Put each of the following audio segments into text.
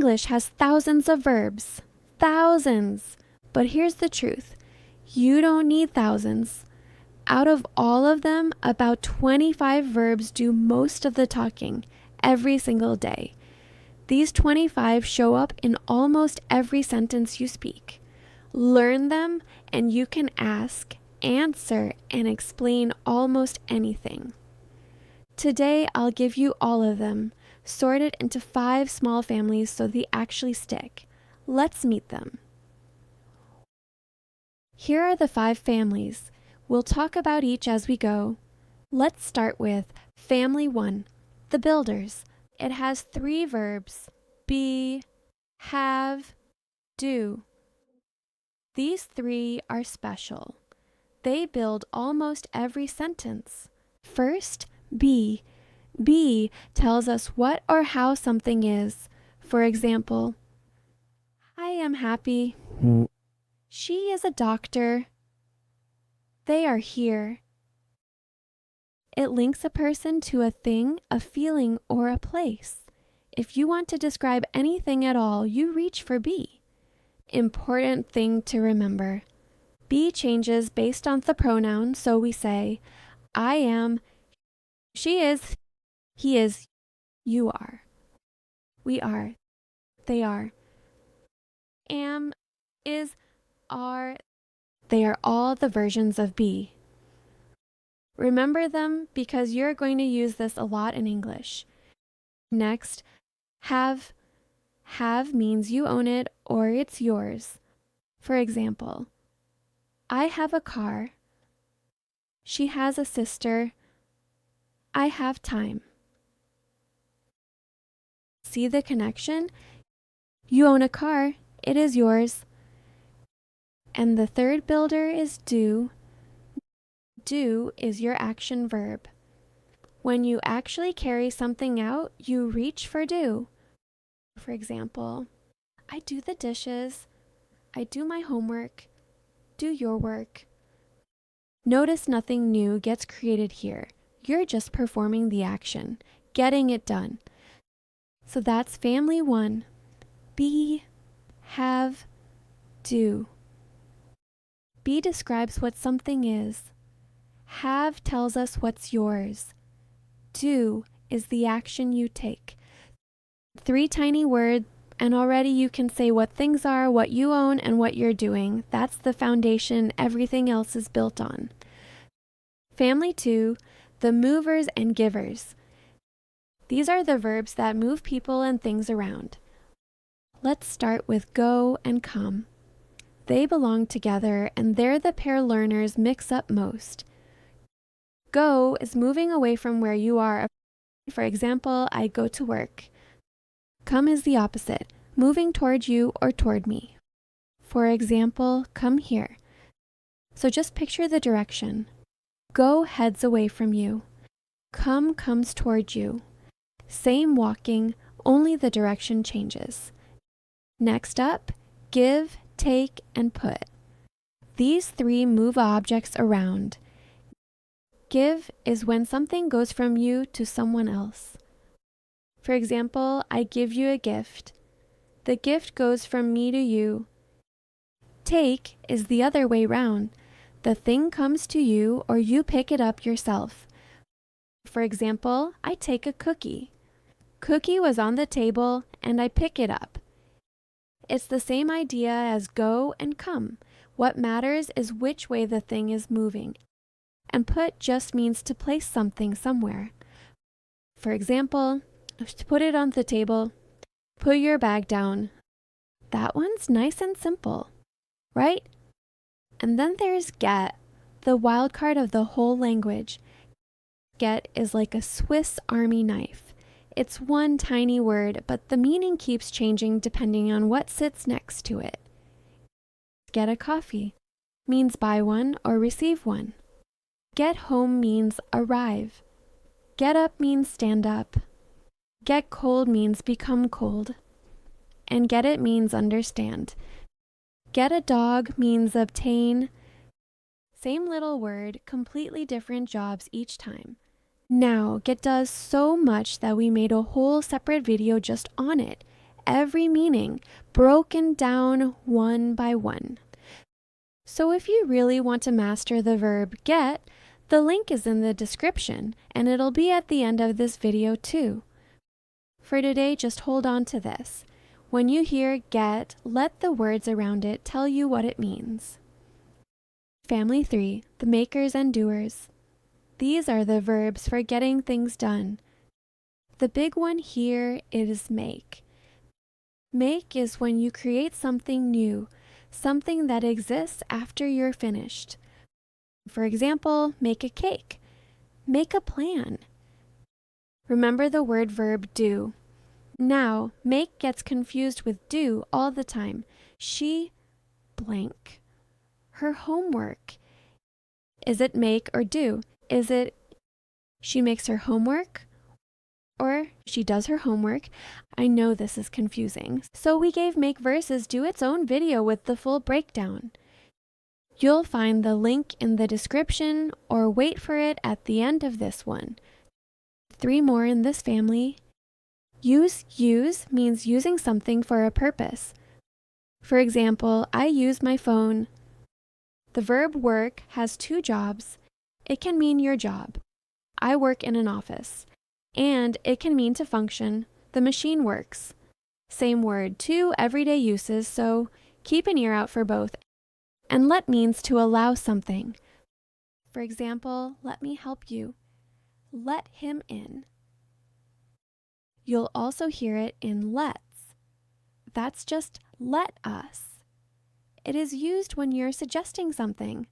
English has thousands of verbs. Thousands! But here's the truth. You don't need thousands. Out of all of them, about 25 verbs do most of the talking every single day. These 25 show up in almost every sentence you speak. Learn them and you can ask, answer, and explain almost anything. Today, I'll give you all of them, sorted into 5 small families so they actually stick. Let's meet them. Here are the 5 families. We'll talk about each as we go. Let's start with Family 1, the builders. It has 3 verbs, be, have, do. These 3 are special. They build almost every sentence. First, be. Be tells us what or how something is. For example, I am happy. She is a doctor. They are here. It links a person to a thing, a feeling, or a place. If you want to describe anything at all, you reach for be. Important thing to remember. Be changes based on the pronoun, so we say, I am, she is, he is, you are. We are, they are. Am, is, are, they are all the versions of be. Remember them because you're going to use this a lot in English. Next, have. Have means you own it or it's yours. For example, I have a car. She has a sister. I have time. See the connection? You own a car. It is yours. And the third builder is do. Do is your action verb. When you actually carry something out, you reach for do. For example, I do the dishes. I do my homework. Do your work. Notice nothing new gets created here. You're just performing the action, getting it done. So that's family 1. Be, have, do. Be describes what something is. Have tells us what's yours. Do is the action you take. 3 tiny words, and already you can say what things are, what you own, and what you're doing. That's the foundation everything else is built on. Family 2, the movers and givers. These are the verbs that move people and things around. Let's start with go and come. They belong together, and they're the pair learners mix up most. Go is moving away from where you are. For example, I go to work. Come is the opposite, moving toward you or toward me. For example, come here. So just picture the direction. Go heads away from you. Come comes toward you. Same walking, only the direction changes. Next up, give, take, and put. These 3 move objects around. Give is when something goes from you to someone else. For example, I give you a gift. The gift goes from me to you. Take is the other way round. The thing comes to you or you pick it up yourself. For example, I take a cookie. Cookie was on the table and I pick it up. It's the same idea as go and come. What matters is which way the thing is moving. And put just means to place something somewhere. For example, to put it on the table, put your bag down. That one's nice and simple, right? And then there's get, the wild card of the whole language. Get is like a Swiss Army knife. It's one tiny word, but the meaning keeps changing depending on what sits next to it. Get a coffee means buy one or receive one. Get home means arrive. Get up means stand up. Get cold means become cold. And get it means understand. Get a dog means obtain. Same little word, completely different jobs each time. Now, get does so much that we made a whole separate video just on it. every meaning, broken down one by one. So if you really want to master the verb get, the link is in the description, and it'll be at the end of this video too. For today, just hold on to this. When you hear get, let the words around it tell you what it means. Family 3, the makers and doers. These are the verbs for getting things done. The big one here is make. Make is when you create something new, something that exists after you're finished. For example, make a cake. Make a plan. Remember the word verb do. Now, make gets confused with do all the time. She blank. Her homework. Is it make or do? Is it she makes her homework or she does her homework? I know this is confusing, so we gave Make Versus Do its own video with the full breakdown. You'll find the link in the description or wait for it at the end of this one. 3 more in this family. Use means using something for a purpose. For example, I use my phone. The verb work has 2 jobs. It can mean your job. I work in an office. And it can mean to function. The machine works. Same word, 2 everyday uses, so keep an ear out for both. And let means to allow something. For example, let me help you. Let him in. You'll also hear it in let's. That's just let us. It is used when you're suggesting something.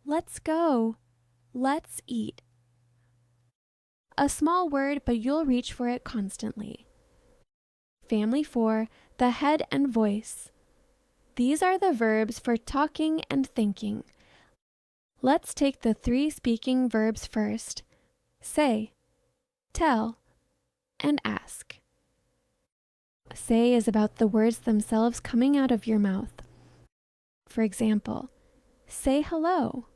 Let's go. Let's eat. A small word, but you'll reach for it constantly. Family 4, the head and voice. These are the verbs for talking and thinking. Let's take the 3 speaking verbs first. Say, tell, and ask. Say is about the words themselves coming out of your mouth. For example, say hello.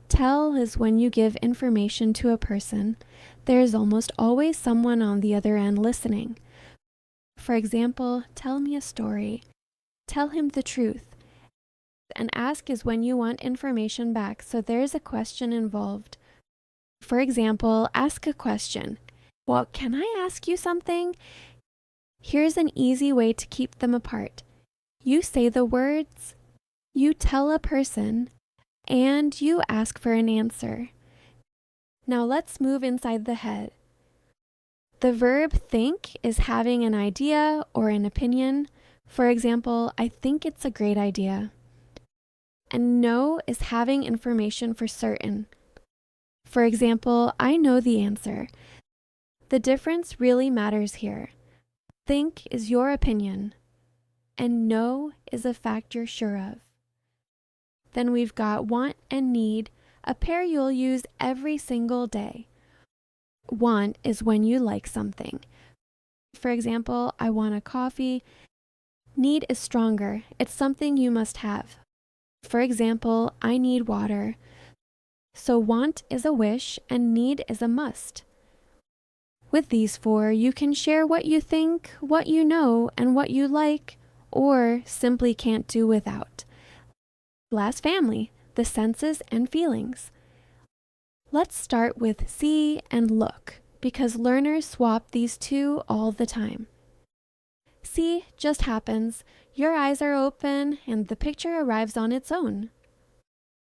Tell is when you give information to a person. There is almost always someone on the other end listening. For example, tell me a story. Tell him the truth. And ask is when you want information back, so there's a question involved. For example, ask a question. Well, can I ask you something? Here's an easy way to keep them apart. You say the words, you tell a person, and you ask for an answer. Now let's move inside the head. The verb think is having an idea or an opinion. For example, I think it's a great idea. And know is having information for certain. For example, I know the answer. The difference really matters here. Think is your opinion, and know is a fact you're sure of. Then we've got want and need, a pair you'll use every single day. Want is when you like something. For example, I want a coffee. Need is stronger. It's something you must have. For example, I need water. So want is a wish and need is a must. With these 4, you can share what you think, what you know, and what you like, or simply can't do without. Last family, the senses and feelings. Let's start with see and look, because learners swap these 2 all the time. See just happens. Your eyes are open and the picture arrives on its own.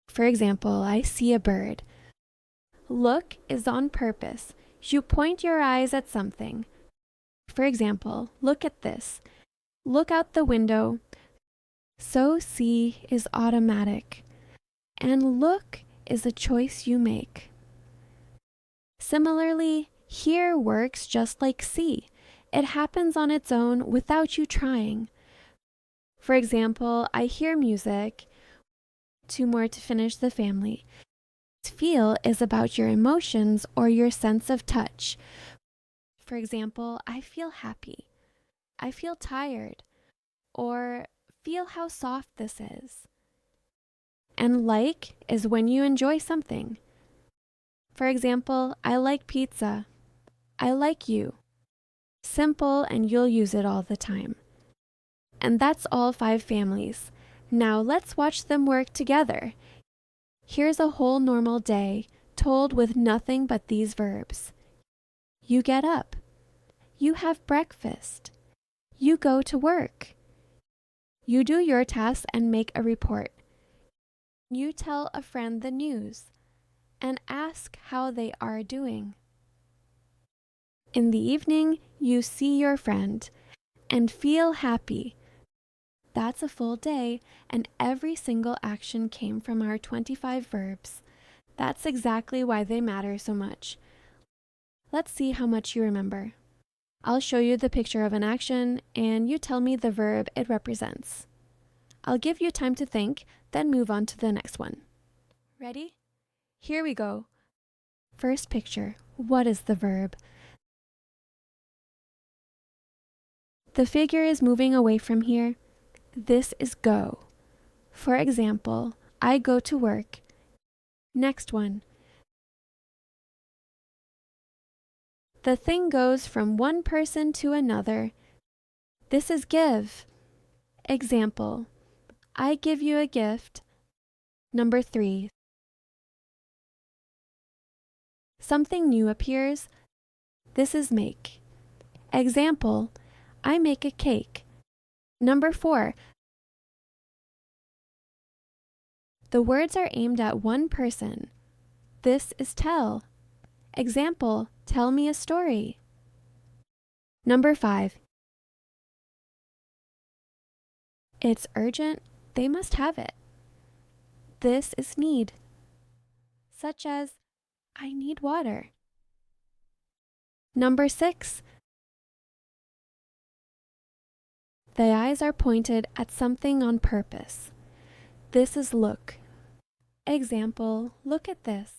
For example, I see a bird. Look is on purpose. You point your eyes at something. For example, look at this. Look out the window. So see is automatic. And look is a choice you make. Similarly, hear works just like see. It happens on its own without you trying. For example, I hear music. 2 more to finish the family. Feel is about your emotions or your sense of touch. For example, I feel happy. I feel tired. Or feel how soft this is. And like is when you enjoy something. For example, I like pizza. I like you. Simple, and you'll use it all the time. And that's all 5 families. Now let's watch them work together. Here's a whole normal day, told with nothing but these verbs. You get up. You have breakfast. You go to work. You do your tasks and make a report. You tell a friend the news and ask how they are doing. In the evening, you see your friend and feel happy. That's a full day, and every single action came from our 25 verbs. That's exactly why they matter so much. Let's see how much you remember. I'll show you the picture of an action, and you tell me the verb it represents. I'll give you time to think, then move on to the next one. Ready? Here we go. First picture. What is the verb? The figure is moving away from here. This is go. For example, I go to work. Next one. The thing goes from one person to another. This is give. Example, I give you a gift. Number 3. Something new appears. This is make. Example, I make a cake. Number 4. The words are aimed at one person. This is tell. Example, tell me a story. Number 5. It's urgent, they must have it. This is need. Such as, I need water. Number 6. The eyes are pointed at something on purpose. This is look. Example, look at this.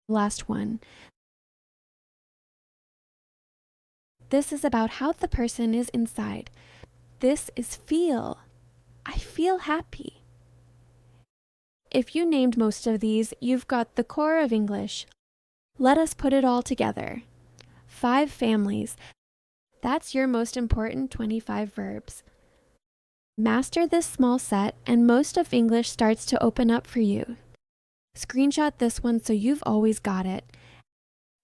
Last one. This is about how the person is inside. This is feel. I feel happy. If you named most of these, you've got the core of English. Let us put it all together. 5 families. That's your most important 25 verbs. Master this small set and most of English starts to open up for you. Screenshot this one so you've always got it.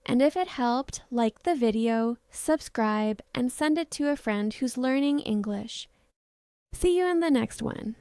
And if it helped, like the video, subscribe, and send it to a friend who's learning English. See you in the next one.